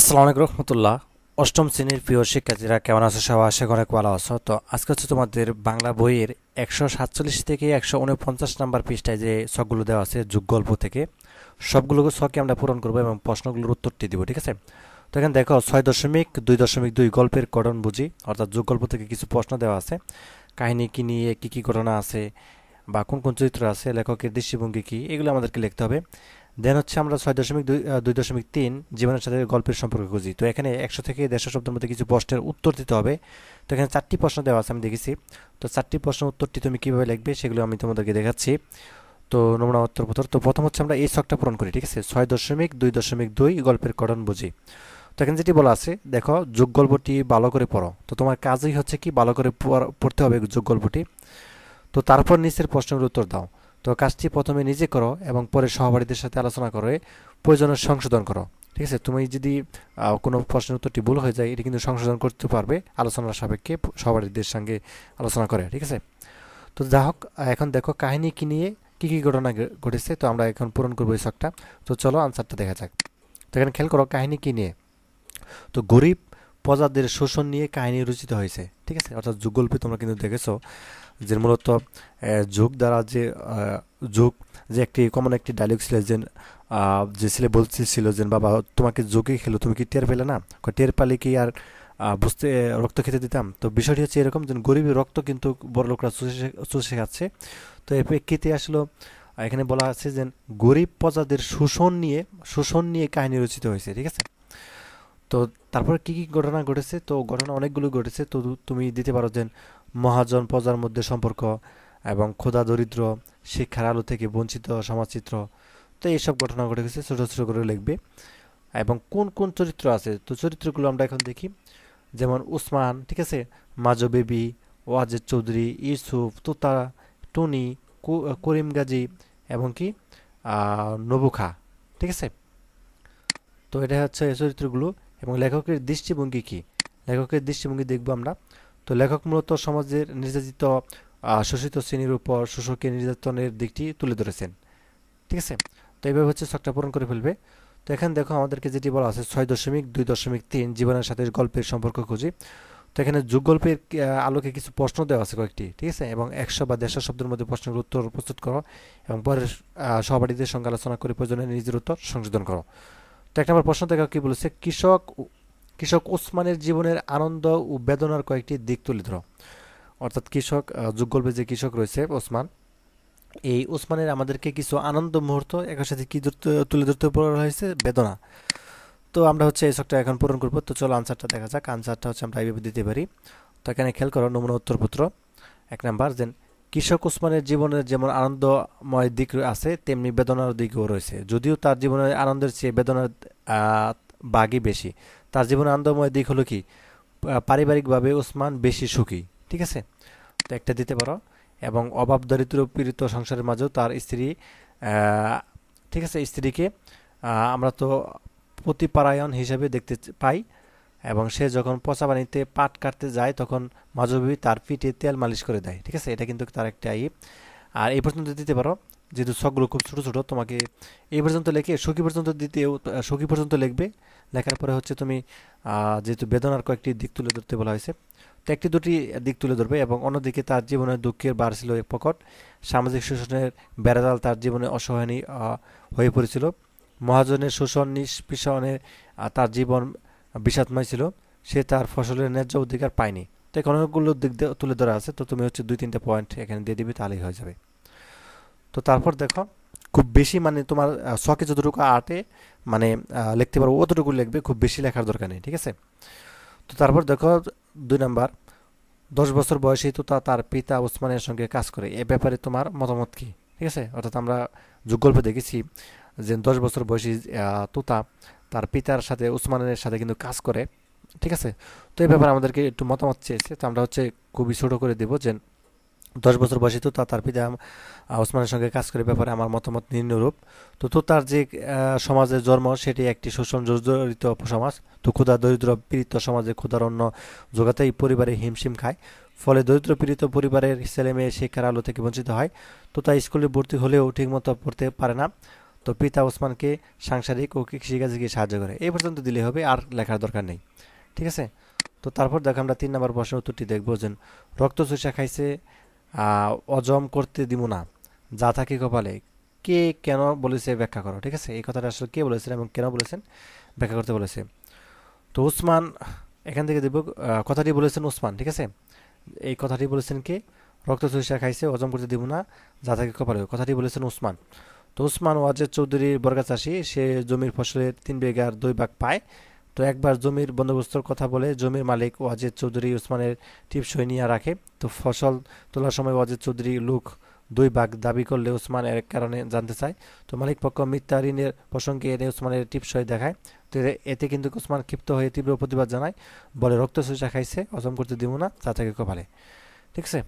আসসালামু আলাইকুম রহমতুল্লাহ। অষ্টম শ্রেণীর প্রিয় শিক্ষার্থীরা কেমন আছো? সবাই আশা করি অনেক ভালো আছো। তো আজকে হচ্ছে তোমাদের বাংলা বইয়ের 147 থেকে 149 নাম্বার পৃষ্ঠায় যে ছকগুলো দেওয়া আছে যোগ গল্প থেকে সবগুলো ছকে আমরা পূরণ করবো এবং প্রশ্নগুলোর উত্তরটি দিব, ঠিক আছে? তো এখানে দেখো 6.2.2 গল্পের গঠন বুঝি, অর্থাৎ যোগ গল্প থেকে কিছু প্রশ্ন দেওয়া আছে। কাহিনী কি নিয়ে কী কী ঘটনা আছে বা কোন কোন চরিত্র আছে, লেখকের দৃষ্টিভঙ্গি কী, এগুলো আমাদেরকে লিখতে হবে। দেন হচ্ছে আমরা 6.2.3 জীবনের সাথে গল্পের সম্পর্ক খুঁজি। তো এখানে 100 থেকে 150 শব্দের মধ্যে কিছু প্রশ্নের উত্তর দিতে হবে। তো এখানে 4টি প্রশ্ন দেওয়া আছে, আমি দেখেছি। তো 4টি প্রশ্ন উত্তরটি তুমি কীভাবে লিখবে সেগুলো আমি তোমাদেরকে দেখাচ্ছি। তো নমুনা উত্তর তো প্রথম হচ্ছে আমরা এই ছকটা পূরণ করি, ঠিক আছে? 6.2.2 গল্পের গঠন বুঝি। তো এখানে যেটি বলা আছে দেখো, যোগ গল্পটি ভালো করে পড়ো। তো তোমার কাজই হচ্ছে কি ভালো করে পড়তে হবে যোগ গল্পটি। তো তারপর নিচের প্রশ্নের উত্তর দাও। তো কাজটি প্রথমে নিজে করো এবং পরে সহপাঠীদের সাথে আলোচনা করে প্রয়োজনে সংশোধন করো, ঠিক আছে? তুমি যদি কোনো প্রশ্নের উত্তরটি ভুল হয়ে যায়, এটি কিন্তু সংশোধন করতে পারবে আলোচনার সাপেক্ষে সহপাঠীদের সঙ্গে আলোচনা করে, ঠিক আছে? তো যা হোক, এখন দেখো কাহিনী কি নিয়ে কী কী ঘটনা ঘটেছে। তো আমরা এখন পূরণ করবো এই ছকটা। তো চলো আনসারটা দেখা যাক। তো এখানে খেয়াল করো কাহিনী কি নিয়ে। তো গরিব প্রজাদের শোষণ নিয়ে কাহিনী রচিত হয়েছে, ঠিক আছে? অর্থাৎ যুগল্পে তোমরা কিন্তু দেখেছো যে মূলত যোগ দ্বারা যে যোগ যে একটি কমন একটি ডায়লগ ছিল, যে ছেলে বলছিল যে বাবা তোমাকে যোগে খেলো, তুমি কি টের পেলে না? টের পেলে কি আর বুঝতে রক্ত খেতে দিতাম? তো বিষয়টি হচ্ছে এরকম যে গরিবের রক্ত কিন্তু বড় লোকরা চুষে খাচ্ছে। তো এর প্রেক্ষিতে আসলে এখানে বলা আছে যে গরিব প্রজাদের শোষণ নিয়ে কাহিনী রচিত হয়েছে, ঠিক আছে? তো তারপর কি কি ঘটনা ঘটেছে? তো ঘটনা অনেকগুলো ঘটেছে। তো তুমি দিতে পারো যে মহাজন প্রজার মধ্যে সম্পর্ক এবং ক্ষুধা দরিদ্র, শিক্ষার আলো থেকে বঞ্চিত সমাজচিত্র। তো এইসব ঘটনা ঘটে গেছে, ছোটো ছোটো করে লিখবে। এবং কোন কোন চরিত্র আছে, তো চরিত্রগুলো আমরা এখন দেখি। যেমন উসমান, ঠিক আছে, মাজো বেবি, ওয়াজেদ চৌধুরী, ইউসুফ, তোতা, টুনি, করিম গাজী এবং কি নবু খা, ঠিক আছে? তো এটা হচ্ছে এই চরিত্রগুলো। এবং লেখকের দৃষ্টিভঙ্গি কি, লেখকের দৃষ্টিভঙ্গি দেখবো আমরা। তো লেখক মূলত সমাজের নির্যাতিত শোষিত শ্রেণীর উপর শোষকের নির্যাতনের দিকটি তুলে ধরেছেন, ঠিক আছে? তো এইভাবে হচ্ছে ছকটা পূরণ করে ফেলবে। তো এখানে দেখো আমাদেরকে যেটি বলা আছে 6.2.3 জীবনের সাথে গল্পের সম্পর্ক খুঁজি। তো এখানে যুগ গল্পের আলোকে কিছু প্রশ্ন দেওয়া আছে কয়েকটি, ঠিক আছে? এবং 100 বা 150 শব্দের মধ্যে প্রশ্নের উত্তর প্রস্তুত করো এবং পরে সহপাঠীদের সঙ্গে আলোচনা করে প্রয়োজনে নিজের উত্তর সংশোধন করো। তো এক নম্বর প্রশ্ন দেখো কি বলেছে, কৃষক কৃষক ওসমানের জীবনের আনন্দ ও বেদনার কয়েকটি দিক তুলে ধরো। অর্থাৎ কৃষক যুগ গল্পে যে কৃষক রয়েছে ওসমান, এই ওসমানের আমাদেরকে কিছু আনন্দ মুহূর্ত একই সাথে কি তুলে ধরতে বলা হয়েছে, বেদনা। তো আমরা হচ্ছে এই ছকটা এখন পূরণ করবো। তো চলো আনসারটা দেখা যাক। আনসারটা হচ্ছে আমরা এইভাবে দিতে পারি। তো এখানে খেয়াল করো নমুনা উত্তরপত্র। এক নাম্বার যে কৃষক ওসমানের জীবনের যেমন আনন্দময় দিক আছে তেমনি বেদনার দিকও রয়েছে, যদিও তার জীবনের আনন্দের চেয়ে বেদনার বাগই বেশি। তার জীবনের আনন্দময় দিক হলো কি, পারিবারিকভাবে ওসমান বেশি সুখী, ঠিক আছে? তো একটা দিতে পারো। এবং অভাব দরিদ্র পীড়িত সংসারের মাঝেও তার স্ত্রী, ঠিক আছে, স্ত্রীকে আমরা তো প্রতিপারায়ণ হিসেবে দেখতে পাই। এবং সে যখন পচা পানিতে পাট কাটতে যায় তখন মাধবী তার পিঠে তেল মালিশ করে দেয়, ঠিক আছে? এটা কিন্তু তার একটা আর এই পর্যন্ত দিতে পারো। যেহেতু ছকগুলো খুব ছোটো ছোটো, তোমাকে এই পর্যন্ত লিখে সখী পর্যন্ত সখী পর্যন্ত লিখবে। লেখার পরে হচ্ছে তুমি যেহেতু বেদনার কয়েকটি দিক তুলে ধরতে বলা হয়েছে, তো একটি দুটি দিক তুলে ধরবে। এবং অন্যদিকে তার জীবনে দুঃখের বার ছিল এক প্রকট, সামাজিক শোষণের বেড়াজাল তার জীবনে অসহায় হয়ে পড়েছিল। মহাজনের শোষণ নিষ্পীষণে তার জীবন বিষাদময় ছিল, সে তার ফসলের ন্যায্য অধিকার পায়নি। তো এখানে অনেকগুলো দিক তুলে ধরা আছে। তো তুমি হচ্ছে 2-3টা পয়েন্ট এখানে দিয়ে দিবে, তাহলেই হয়ে যাবে। তো তারপর দেখো, খুব বেশি মানে তোমার শখে যতটুকু আর্টে মানে লিখতে পারো অতটুকু লিখবে, খুব বেশি লেখার দরকার নেই, ঠিক আছে? তো তারপর দেখো 2 নাম্বার, 10 বছর বয়সেই তো তার পিতা ওসমানের সঙ্গে কাজ করে, এ ব্যাপারে তোমার মতামত কি, ঠিক আছে? অর্থাৎ আমরা যুগল্পে দেখেছি যে 10 বছর বয়সী তোতা তার পিতার সাথে ওসমানের সাথে কিন্তু কাজ করে, ঠিক আছে? তো এই ব্যাপারে আমাদেরকে একটু মতামত চেয়েছে। তো আমরা হচ্ছে খুবই ছোট করে দেবো যে 10 বছর বয়সী তো তার পিতা ওসমানের সঙ্গে কাজ করে, ব্যাপারে আমার মতামত নিম্নরূপ। তো তার যে সমাজের জন্ম সেটি একটি শোষণ জর্জরিত সমাজ। তো ক্ষুধা দরিদ্র পীড়িত সমাজে ক্ষুধার অন্ন জোগাতেই পরিবারে হিমশিম খায়, ফলে দরিদ্র পীড়িত পরিবারের ছেলে মেয়ে শিক্ষার আলো থেকে বঞ্চিত হয়। তো তাই স্কুলে ভর্তি হলেও ঠিকমতো পড়তে পারে না। তো পিতা ওসমানকে সাংসারিক ও কৃষিকাজে গিয়ে সাহায্য করে। এই পর্যন্ত দিলে হবে, আর লেখার দরকার নেই। ঠিক আছে। তো তারপর দেখো আমরা 3 নম্বর প্রশ্নের উত্তরটি দেখবো যে রক্ত চুষা খাইছে অজম করতে দিব না, যা থাকি কপালে। কে কেন বলেছে ব্যাখ্যা করো। ঠিক আছে, এই কথাটা আসলে কে বলেছেন এবং কেন বলেছেন ব্যাখ্যা করতে বলেছে। তো উসমান, এখান থেকে দেব কথাটি বলেছেন উসমান। ঠিক আছে, এই কথাটি বলেছেন কে? রক্ত চুষা খাইছে অজম করতে দিব না, যা থাকি কপালে, কথাটি বলেছেন উসমান। তো উসমান ওয়াজেদ চৌধুরীর বর্গা চাষি, সে জমির ফসলের 3 বিঘার 2 ভাগ পায়। তো একবার জমির বন্দোবস্তর কথা বলে জমির মালিক ওয়াজেদ চৌধুরী উসমানের টিপসই নিয়ে রাখে। তো ফসল তোলার সময় ওয়াজেদ চৌধুরী লোক 2 ভাগ দাবি করলে উসমান এর কারণে জানতে চায়। তো মালিক পক্ষ মিথ্যা ঋণের প্রসঙ্গে এনে উসমানের টিপসই দেখায়। তো এতে কিন্তু উসমান ক্ষিপ্ত হয়ে তীব্র প্রতিবাদ জানায়, বলে রক্ত চুষা খাইছে অজম করতে দিব না, তা থেকে কপালে। ঠিক আছে।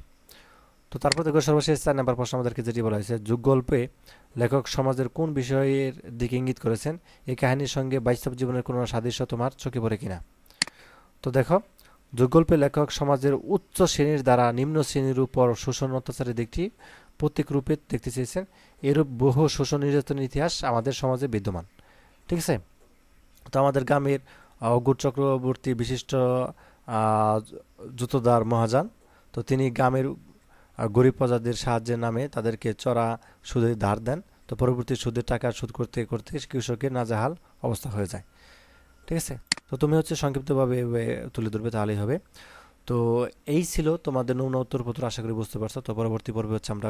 তো তারপর দেখো সর্বশেষ 4 নম্বর প্রশ্ন আমাদেরকে যেটি বলা হয়েছে, যুগগল্পে লেখক সমাজের কোন বিষয়ের দিকে ইঙ্গিত করেছেন? এই কাহিনীর সঙ্গে বাস্তব জীবনের কোনো সাদৃশ্য তোমার চোখে পড়ে কিনা। তো দেখো, যুগগল্পে লেখক সমাজের উচ্চ শ্রেণীর দ্বারা নিম্ন শ্রেণীর উপর শোষণ অত্যাচারের দিকটি প্রতীক রূপে দেখতে চেয়েছেন। এরূপ বহু শোষণ নির্যাতনের ইতিহাস আমাদের সমাজে বিদ্যমান। ঠিক আছে। তো আমাদের গ্রামের অগুর চক্রবর্তী বিশিষ্ট আহ, জুতোদার মহাজন, তো তিনি গ্রামের গরিব প্রজাদের সাহায্যের নামে তাদেরকে চড়া সুদে ধার দেন। তো পরবর্তী সুদের টাকা শোধ করতে করতে কৃষকের নাজেহাল অবস্থা হয়ে যায়। ঠিক আছে। তো তুমি হচ্ছে সংক্ষিপ্তভাবে তুলে ধরবে, তাহলেই হবে। তো এই ছিল তোমাদের নমুনা উত্তরপত্র, আশা করি বুঝতে পারছো। তো পরবর্তী পর্বে হচ্ছে আমরা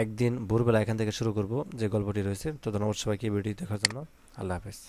একদিন ভোরবেলা এখান থেকে শুরু করব যে গল্পটি রয়েছে। তো ধন্যবাদ সবাইকে ভিডিও দেখার জন্য। আল্লাহ হাফেজ।